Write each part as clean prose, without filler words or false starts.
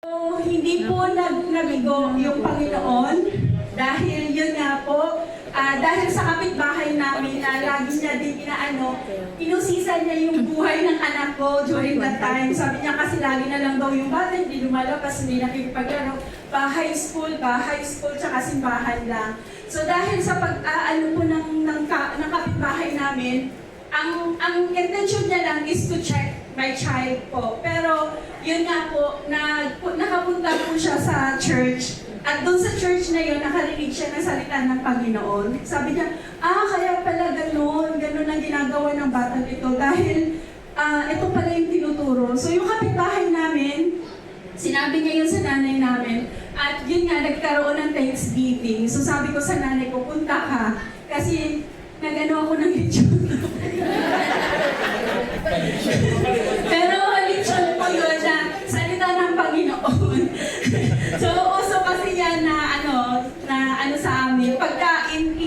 So, hindi po nabigo yung Panginoon dahil yun nga po, dahil sa kapitbahay namin na lagi niya din inusisan niya yung buhay ng anak ko during that time. Sabi niya kasi lagi na lang daw yung bata, hindi lumalabas, hindi nakikipaglaro. High school, tsaka simbahan lang. So dahil sa pag-aano po ng kapitbahay namin, ang intention niya lang is to check my child po. Pero yun nga po, nakapunta po siya sa church. At doon sa church na yun, nakarinig siya ng salita ng Panginoon. Sabi niya, kaya pala ganun ang ginagawa ng batang ito. Dahil ito pala yung tinuturo. So yung kapitbahay namin, sinabi niya yun sa nanay namin. At yun nga, nagkaroon ng Thanksgiving. So sabi ko sa nanay ko, punta ka. Kasi nagano ako ng lechon. Pero lechon po yun na salita ng Panginoon. So uso kasi yan na sa amin. Pagkain,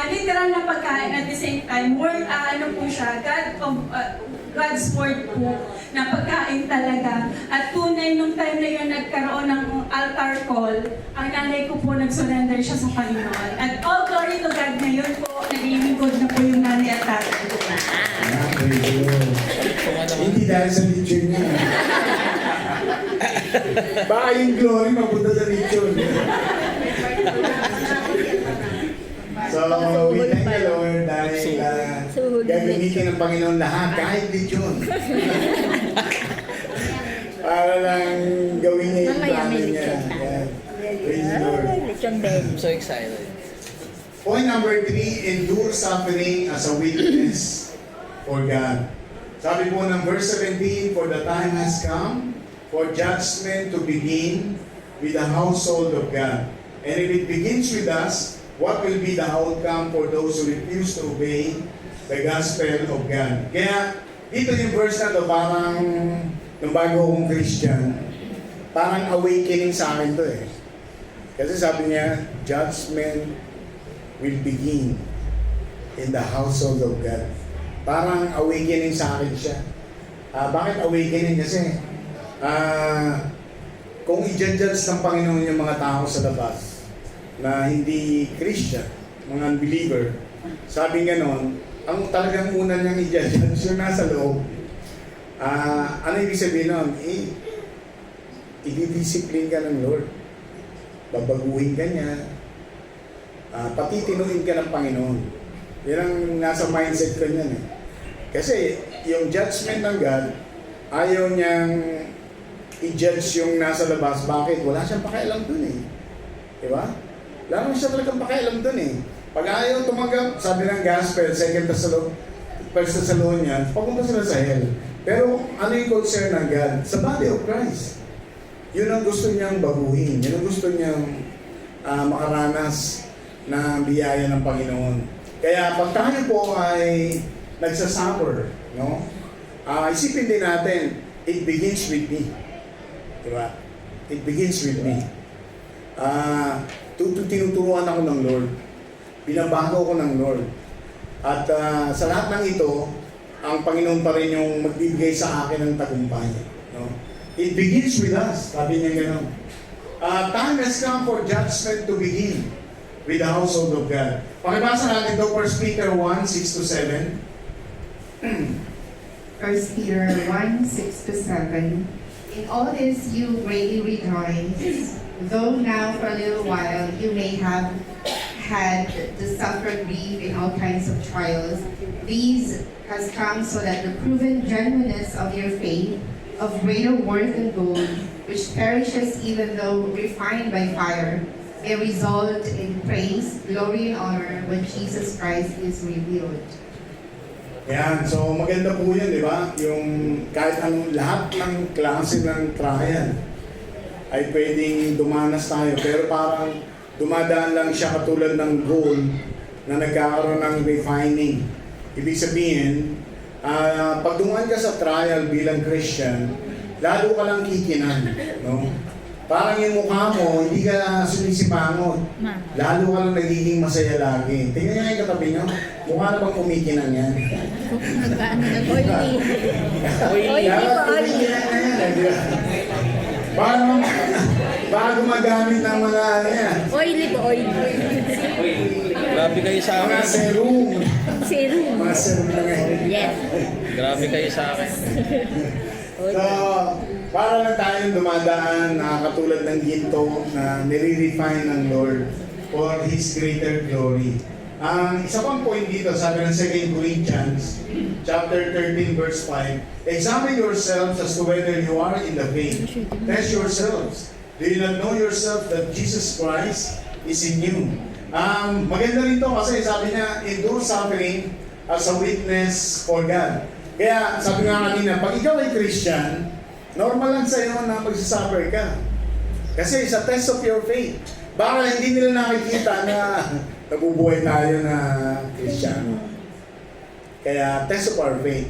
literal na pagkain at the same time, word, po siya, God's word po, na pagkain talaga. At tunay nung time na yun nagkaroon ng altar call, ang nanay ko po nag-surrender siya sa Panginoon. At all glory to God ngayon po, naglilingkod na po yung nanay at tatay ko na. Hindi dahil sa lechon niya. Baka yung glory mapunta sa lechon. So, we thank the Lord dahil gagamitin ng Panginoon lahat, kahit lechon. Para lang gawin niya yung plano niya. Praise the Lord. I'm so excited. Point number 3, endure suffering as a witness for God. Sabi po ng verse 17, for the time has come for judgment to begin with the household of God. And if it begins with us, what will be the outcome for those who refuse to obey the gospel of God? Kaya dito yung verse na to, parang nung bago akong Christian, parang awakening sa akin to eh. Kasi sabi niya, judgment will begin in the household of God. Parang awakening sa akin siya. Bakit awakening? Kasi kung i-judge ng Panginoon yung mga tao sa labas na hindi Christian, mga unbeliever, sabi ganon, ang talagang una niyang i-judge yung nasa loob. Ano ibig sabihin nun? I-discipline ka ng Lord. Babaguhin ka niya. Pati tinuin ka ng Panginoon. Yan ang nasa mindset ko niyan eh. Kasi yung judgment ng God, ayaw niyang i-judge yung nasa labas. Bakit? Wala siyang pakialam dun eh. Diba? Wala naman siya talagang pakialam dun eh. Pag ayaw tumanggap, sabi ng gospel, 2 Thessalonians, papunta sila sa hell. Pero ano yung concern ng God? Sa body of Christ. Yun ang gusto niyang baguhin. Yun ang gusto niyang makaranas na biyaya ng Panginoon. Kaya pag tayo po ay nagsasuffer, no? Isipin din natin, it begins with me. Diba? It begins with me. Tinuturuan ako ng Lord. Binabago ko ng Lord. At sa lahat ng ito, ang Panginoon pa rin yung magbibigay sa akin ng tagumpay. No? It begins with us. Sabi niya gano'n. Time has come for judgment to begin with the household of God. Pakibasa natin ito, 1 Peter 1, 6-7. 1 Peter 1, 6-7. In all this you greatly rejoice, though now for a little while you may have had to suffer grief in all kinds of trials. These has come so that the proven genuineness of your faith, of greater worth than gold, which perishes even though refined by fire, may result in praise, glory, and honor when Jesus Christ is revealed. Yan, so maganda po yun, di ba? Yung kahit anong lahat ng klase ng trial ay pwedeng dumanas tayo, pero parang dumadaan lang siya katulad ng gold na nagkakaroon ng refining. Ibig sabihin, pag dumaan ka sa trial bilang Christian, lalo ka lang kikinan, no? Parang yung mukha mo, hindi ka sumisipangot. Lalo ka lang nagiging masaya lagi. Tingnan niya yung katabi niyo. Mukha na bang kumikinang yan? Oily. Dapat kumikinang na yan. Baka gumagamit ng mga ano yan. Oily ba? Oily. Grabe kayo sa Mga akin. serum. Serum. Mga serum na ngayon. Yes. Grabe kayo sa akin. So, para lang tayong dumadaan na katulad ng ginto na nire-refine ng Lord for His greater glory. Ang isa pang point dito, sabi ng 2 Corinthians chapter 13 verse 5, examine yourselves as to whether you are in the faith. Test yourselves. Do you not know yourself that Jesus Christ is in you? Maganda rin to kasi sabi niya, endure suffering as a witness for God. Kaya sabi nga kanina, pag ikaw ay Christian, normal lang sa iyo na magsasuffer ka. Kasi it's a test of your faith. Baka hindi nila nakikita na nabubuhay tayo na Kristiyano. Kaya test of our faith.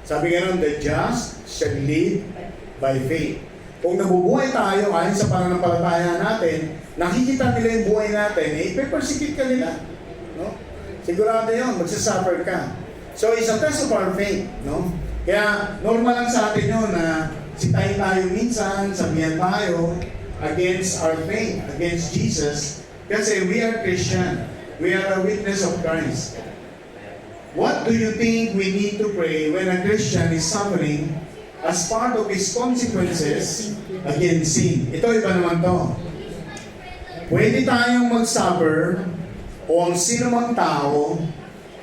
Sabi nga nun, the just shall live by faith. Kung nabubuhay tayo ayon sa pananampalataya natin, nakikita nila yung buhay natin, ipe-persecute ka nila. No? Sigurado yun, magsasuffer ka. So it's a test of our faith. No? Kaya normal lang sa atin yun na sitayin tayo minsan, sabihan tayo, against our faith, against Jesus, kasi we are Christian. We are a witness of Christ. What do you think we need to pray when a Christian is suffering as part of his consequences against sin? Ito, iba naman to. Pwede tayong mag-suffer o ang sino mang tao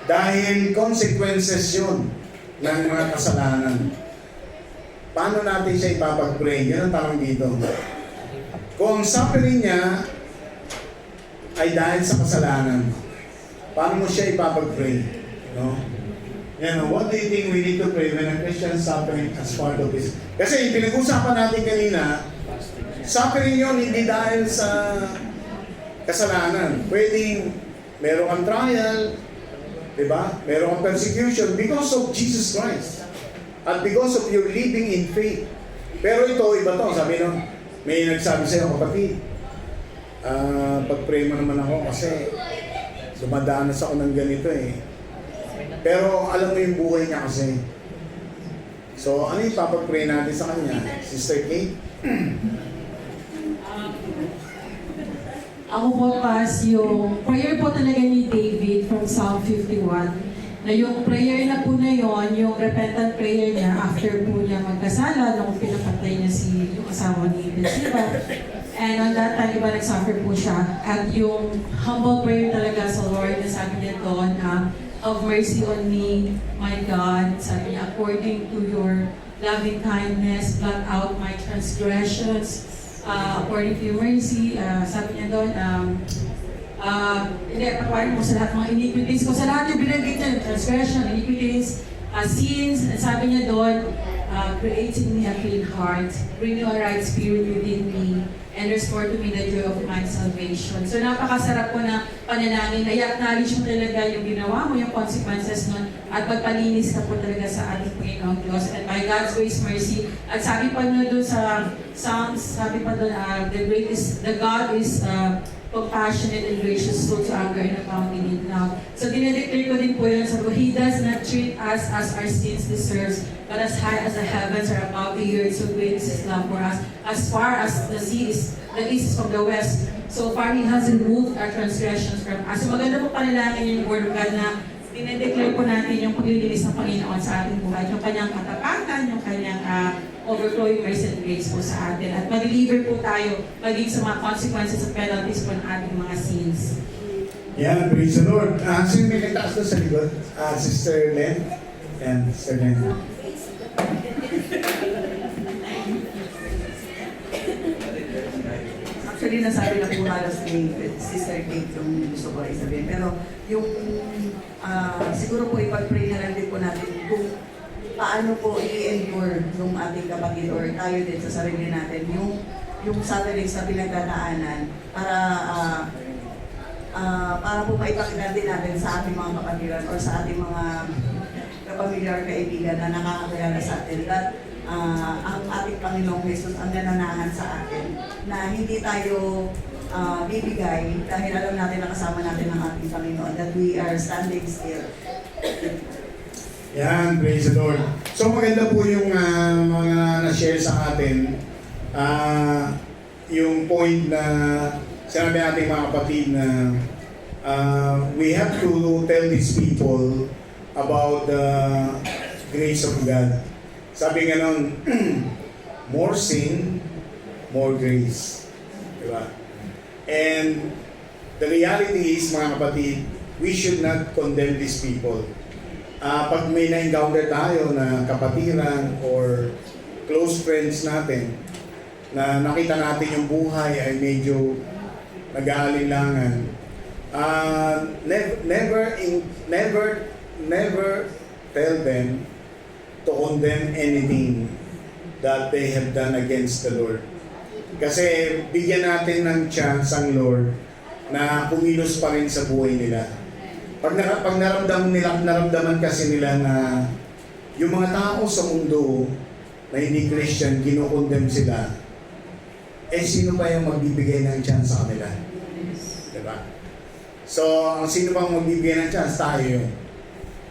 dahil consequences yun ng mga kasalanan. Paano natin siya ipapag-pray? Yan ang tanong dito. Kung ang suffering niya ay dahil sa kasalanan, paano mo siya ipapag-pray? No? Yan, what do you think we need to pray when a Christian is suffering as part of this? Kasi pinag-usapan natin kanina, suffering yun hindi dahil sa kasalanan. Pwedeng meron kang trial, di ba? Meron kang persecution because of Jesus Christ. At because of your living in faith. Pero ito, iba to, sabi nung, may nagsabi sa'yo, kapatid, pag-pray mo naman ako kasi dumadanas ako ng ganito eh. Pero alam mo yung buhay niya kasi. So, ano yung papag-pray natin sa kanya? Sister Kate? Ako po, Pas, yung prayer po talaga ni David from Psalm 51, na yung prayer na po na yon, yung repentant prayer niya after po niya magkasala nung pinapatay niya yung asawa ni Bathsheba. And on that time, iba nagsuffer po siya. At yung humble prayer talaga sa Lord na sabi niya doon, have mercy on me, my God. Sabi niya, according to your loving kindness, blot out my transgressions. According to your mercy, sabi niya doon, hindi, pagparin mo sa lahat mga iniquities ko. Sa lahat yung binanggit niya, transgression, iniquities, sins, and sabi niya doon, create in me a clean heart, renew a right spirit within me, and restore to me the joy of my salvation. So napakasarap po na panalangin, na i-acknowledge mo talaga yung ginawa mo, yung consequences nun, at magpalinis ka po talaga sa ating Panginoong Diyos. And by God's grace, mercy, at sabi pa nyo doon sa Psalms, sabi pa doon, the God is compassionate and gracious, slow to anger and abounding in love. So dinedeclare ko din po yun, sabi ko, He does not treat us as our sins deserves, but as high as the heavens are above the earth, so great is His love for us. As far as the east is from the west, so far He has removed our transgressions from us. So maganda po panalangin yung Word of God na dinedeclare po natin yung paglilinis ng Panginoon sa ating buhay, yung kanyang katapatan, yung kanyang overflowing mercy and grace po sa atin. At ma-deliver po tayo maging sa mga consequences at penalties po ng ating mga sins. Yeah, praise the Lord. Sino may nagtaas doon sa likod? Sister Len? And Sister Len. Actually, nasabi na po halos ni Sister Kate yung gusto ko isabihin. Pero yung siguro po ipag-pray na lang din po natin kung paano po i-endure yung ating kapatid or tayo din sa sarili natin yung sufferings na pinagdadaanan para po maipakita din natin sa ating mga kapatiran or sa ating mga kapamilyar kaibigan na nakakakilala sa atin that ang ating Panginoong Jesus ang nananahan sa atin na hindi tayo bibigay dahil alam natin na kasama natin ang ating Panginoon that we are standing still. Yan, praise the Lord. So maganda po yung mga na-share sa atin yung point na sinabi natin mga kapatid na we have to tell these people about the grace of God. Sabi nga nun, more sin, more grace. Diba? And the reality is, mga kapatid, we should not condemn these people. Pag may na-encounter tayo na kapatiran or close friends natin, na nakita natin yung buhay ay medyo nag-aalinlangan, never tell them to condemn anything that they have done against the Lord. Kasi bigyan natin ng chance ang Lord na kumilos pa rin sa buhay nila. Pag naramdaman kasi nila na yung mga tao sa mundo na hindi Christian, kinukondem sila, eh sino pa yung magbibigay ng chance sa kanila? Diba? So, ang sino bang magbibigay ng chance? Tayo yun.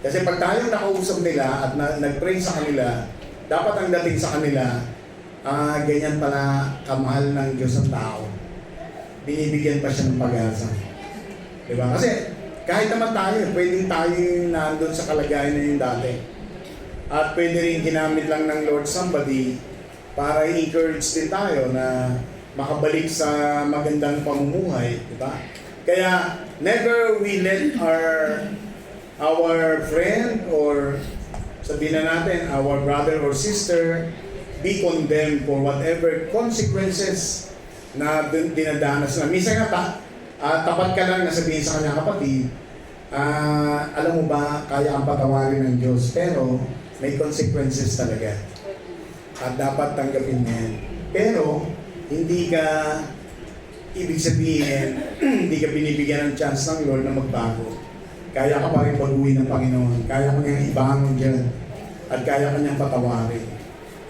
Kasi pag tayo nakausap nila at nag-pray sa kanila, dapat ang dating sa kanila, ganyan pala kamahal ng Diyos ang tao. Binibigyan pa siya ng pag-asa. Diba? Kasi kahit naman tayo, pwedeng tayo yung nandun sa kalagayan na yung dati. At pwede rin ginamit lang ng Lord somebody para i-encourage din tayo na makabalik sa magandang pamumuhay. Diba? Kaya never we let our friend or sabihin na natin, our brother or sister be condemned for whatever consequences na dinadanas na. Minsan nga tapat ka lang na sabihin sa kanya, kapatid, alam mo ba, kaya ang patawarin ng Diyos, pero may consequences talaga. At dapat tanggapin yan. Pero, hindi ka, ibig sabihin, hindi ka binibigyan ng chance ng Lord na magbago. Kaya ka pa rin baguhin ng Panginoon. Kaya ka niyang ibangon dyan. At kaya ka niyang patawarin.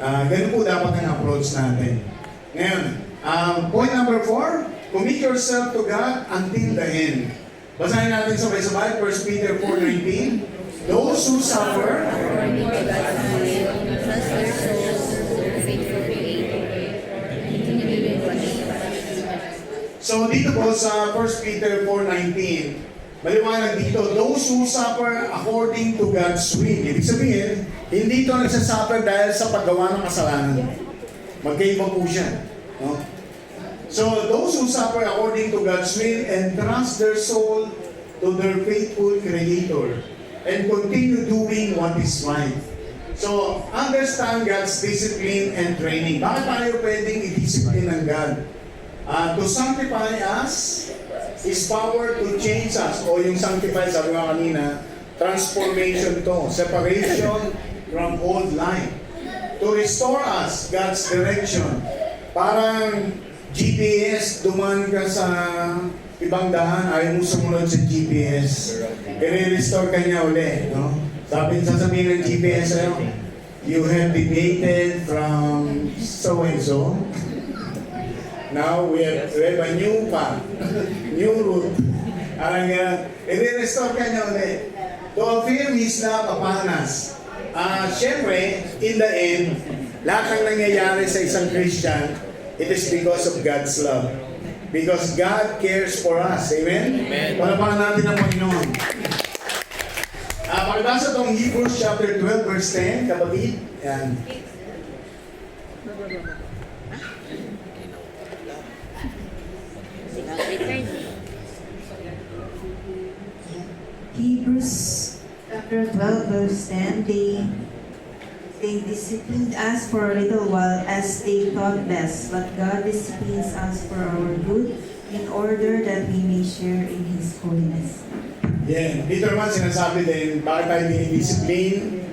Ganun po dapat ang approach natin. Ngayon, point number 4, commit yourself to God until the end. Basahin natin sabay-sabay, 1 Peter 4:19. Those who suffer, so dito po sa 1 Peter 4:19, maliwanag dito, those who suffer according to God's will. Ibig sabihin, hindi ito nagsasuffer dahil sa paggawa ng kasalanan. Magkaiba po siya. No? So, those who suffer according to God's will and trust their soul to their faithful Creator and continue doing what is right. So, understand God's discipline and training. Bakit tayo pwedeng i-discipline ng God? To sanctify us, His power to change us. O yung sanctify, sabi nga kanina, transformation to. Separation from old life. To restore us, God's direction. Parang GPS, duman ka sa ibang daan, ayaw mo sumunod sa GPS. I-restore ka niya uli. No? Sasabihin ng GPS sa'yo, you have deviated from so-and-so. Now we have a new path, new route. Parang i-restore ka niya uli. To affirm His love upon us. Siyempre, in the end, lahat ng nangyayari sa isang Christian, it is because of God's love. Because God cares for us. Amen? Amen. Palapakan natin ang Panginoon. Pakibasa itong Hebrews chapter 12 verse 10, kapatid. Yan. Hebrews chapter 12 verse 10, they disciplined us for a little while as they thought best, but God disciplines us for our good in order that we may share in His holiness. Yeah. Dito naman sinasabi din, bakit tayo dinidiscipline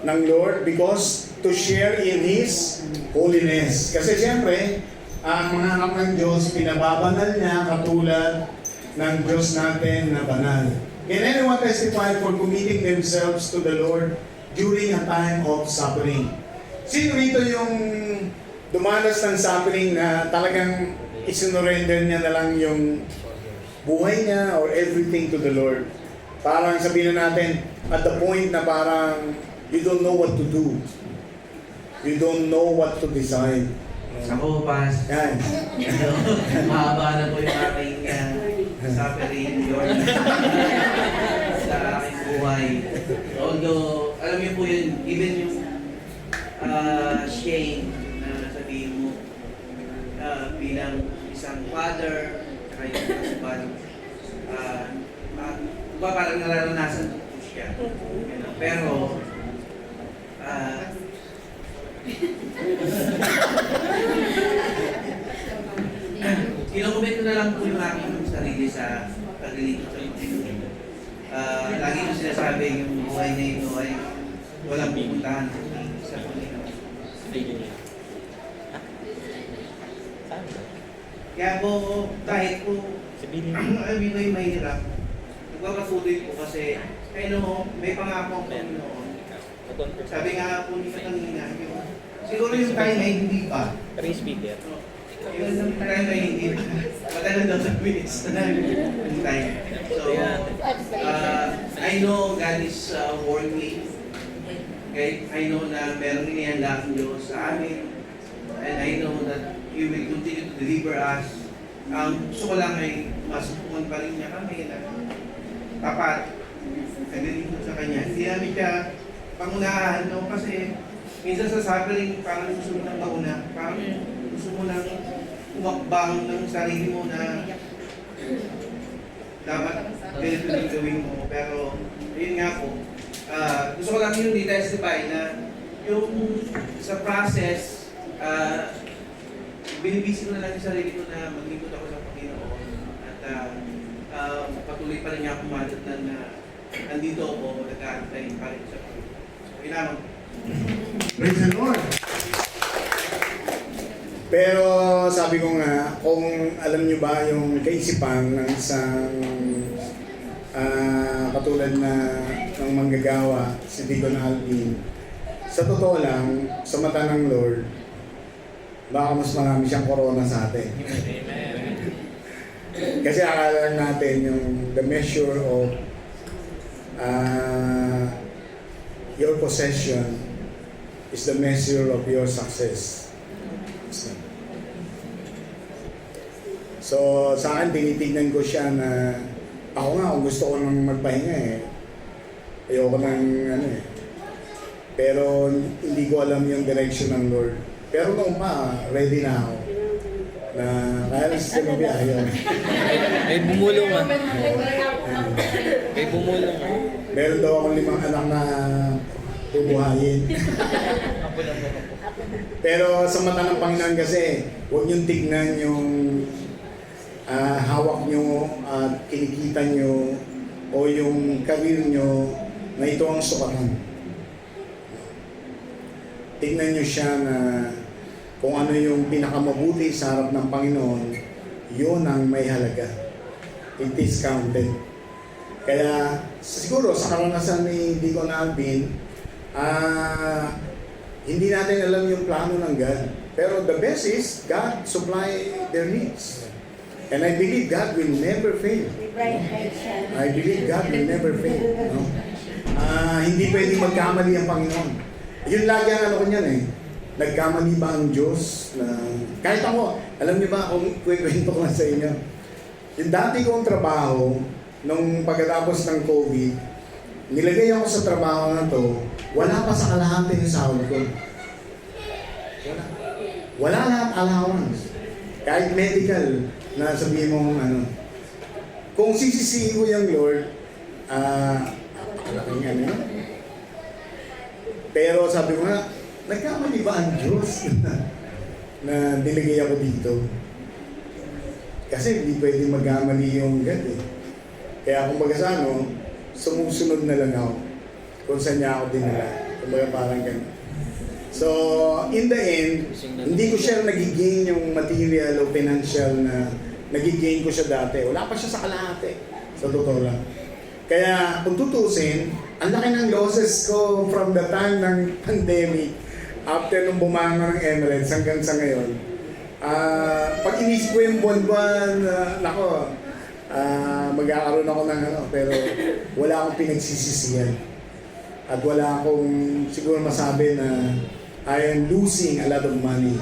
ng Lord? Because to share in His holiness. Kasi siyempre, ang mga anak ng Diyos, pinababanal niya katulad ng Diyos natin na banal. Can anyone testify for committing themselves to the Lord during a time of suffering? Sino rito yung dumanas ng suffering na talagang isinurrender niya na lang yung buhay niya or everything to the Lord? Parang sabihin na natin, at the point na parang you don't know what to do. You don't know what to decide. Sa Copas. Yan. Ano, mahaba na po yung aking suffering journey sa aking buhay. Although, alam niyo po yun, even yung shame na sabihin mo bilang isang father, saka yung husband, parang nararanasan ko po siya. Pero, kinukomment ko na lang po yung aking sarili sa paglilingkod sa Panginoon. Lagi ko sinasabi yung buhay na ito ay walang pupuntahan sa Panginoon. Kaya po, kahit po, alam mo yung mahirap, nagpapatuloy po kasi, kaya mo, may pangako ang Panginoon. Sabi nga po niya kanina, siguro yung time ay hindi pa. speaker. Yung time ay hindi pa. Matagal daw sa minutes na yung time. So, I know God is working. Okay? I know na meron inihanda ang Diyos sa amin. And I know that He will continue to deliver us. Ang gusto ko lang ay masupukan pa rin niya kami na tapat. Naglilingkod sa Kanya. Hindi namin siya pangunahan, no? Kasi minsan sa suffering, parang gusto mo nang mauna. Parang gusto mo nang umakbang ng sarili mo na dapat ganito din gawin mo. Pero, yun nga po. Gusto ko lang yun i-testify na yung sa process, binibisi ko na lang yung sarili ko na maglingkod ako sa Panginoon. At patuloy pa rin niya akong madatnan na nandito ako, nag-aantay pa rin sa Panginoon. So, kailangan. Praise the Lord! Pero sabi ko nga, kung alam nyo ba yung kaisipan ng isang katulad na ng manggagawa, si Deacon Alvin, sa totoo lang, sa mata ng Lord, baka mas marami siyang corona sa atin. Kasi akala lang natin yung the measure of your possession is the measure of your success. So, sa akin, tinitignan ko siya na ako nga, kung gusto ko nang magpahinga ayoko nang pero hindi ko alam yung direction ng Lord. Pero noong pa, ready na ako. Na kaya lang sa gabi ayaw. May bumulong ah. May bumulong ah. Meron daw akong 5 anak na bubuhayin. Pero sa mata ng Panginoon kasi, huwag niyong tignan yung hawak nyo at kinikita nyo o yung career nyo na ito ang sukatan. Tignan nyo siya na kung ano yung pinakamabuti sa harap ng Panginoon, yun ang may halaga. It is counted. Kaya siguro sa karanasan ni Deacon Alvin, hindi natin alam yung plano ng God. Pero the best is God supply their needs. And I believe God will never fail. I believe God will never fail. No? Hindi pwedeng magkamali ang Panginoon. Yun lagi ang ano ko niyan Nagkamali ba ang Diyos? Kahit ako, alam niyo ba, kung kwento ko sa inyo, yung dati kong trabaho, nung pagkatapos ng COVID, nilagay ako sa trabaho na to, wala pa sa kalahati ng sahod ko. Wala lahat allowance. Kahit medical, na sabihin mo kung sisisihin ko yung Lord, napakalaking pero sabi ko nga, nagkamali ba ang Diyos na nilagay ako dito? Kasi hindi pwede magkamali yung God Kaya kung baga sa sumusunod na lang ako kung saan niya ako dinala. Kung baga parang ganun. So, in the end, hindi ko siya nagigain yung material o financial na nagigain ko siya dati. Wala pa siya sa kalahati. Sa totoo lang. Kaya, kung tutusin, ang laki ng losses ko from the time ng pandemic after nung bumanga ng Emirates hanggang sa ngayon. Pag inisip ko yung buwan-buwan, magkakaroon ako ng pero wala akong pinagsisisihan. At wala akong siguro masabi na I am losing a lot of money.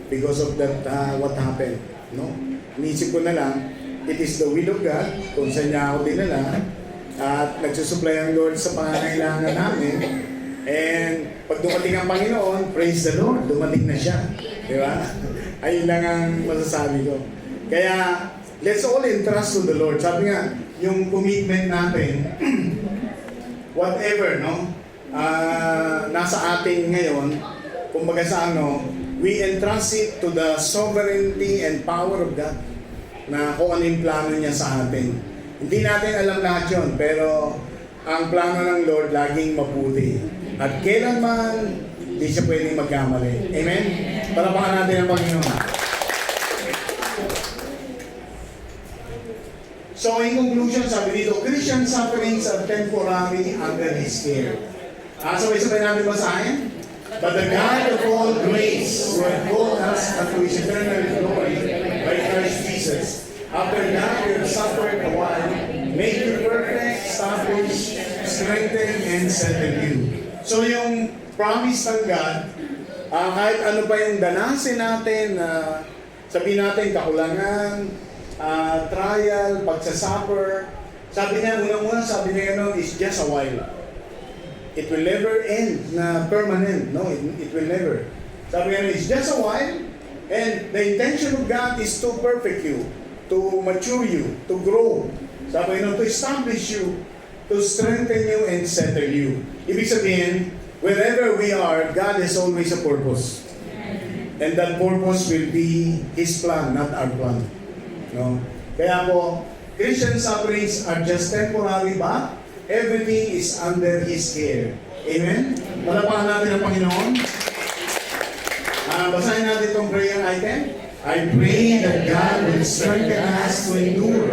because of that what happened. No? Inisip ko na lang, it is the will of God kung saan niya ako dinala at nagsusupply ang Lord sa pangangailangan namin. And pag dumating ang Panginoon, praise the Lord, dumating na siya. Di ba? Ayun lang ang masasabi ko. Kaya, let's all entrust to the Lord. Sabi nga, yung commitment natin, whatever, no? Nasa atin ngayon, kumbaga sa ano, we entrust it to the sovereignty and power of God na kung ano yung plano niya sa atin. Hindi natin alam lahat yun, pero ang plano ng Lord laging mabuti. At kailanman, hindi siya pwedeng magkamali. Amen? Palapakan natin ang Panginoon. So in conclusion, sabi dito, Christian sufferings are temporary under His care. Sabay-sabay natin basahin. But the God of all grace, who had called us unto His eternal glory by Christ Jesus, after that you have suffered a while, make you perfect, establish, strengthen, and settle you. So yung promise ng God, kahit ano pa yung danasin natin, sabihin natin kakulangan, trial, pagsasuffer, sabi niya, unang-una sabi niya ano, is just a while. It will never end na permanent. No, it will never. Sabi nga, it's just a while, and the intention of God is to perfect you, to mature you, to grow. Sabi nga, to establish you, to strengthen you, and settle you. Ibig sabihin, wherever we are, God has always a purpose. And that purpose will be His plan, not our plan. No? Kaya po, Christian sufferings are just temporary, but everything is under His care. Amen? Palapakan natin ang Panginoon. Basahin natin itong prayer item. I pray that God will strengthen us to endure